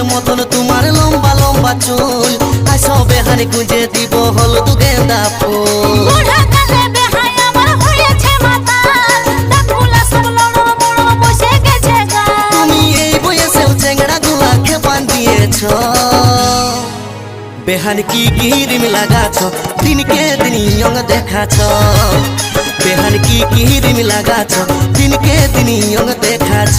মতন তোমার লম্বা লম্বা চুল আইসো বেহানি গুঁজে দিব হলুদ গেন্দা ফুল বুড়া কালে বেহাই আমার হয়েছে মাতাল দাঁতগুলা সব লড়ো বড়ো বসে গেছে গাল তুমি এই বয়সেও চেংড়া গুলাকে বান্ধিয়েছ বেহান কি ক্রিম লাগাছ দিনকে দিন ইয়ং দেখাছ বেহান কি ক্রিম লাগাছ দিনকে দিন ইয়ং দেখাছ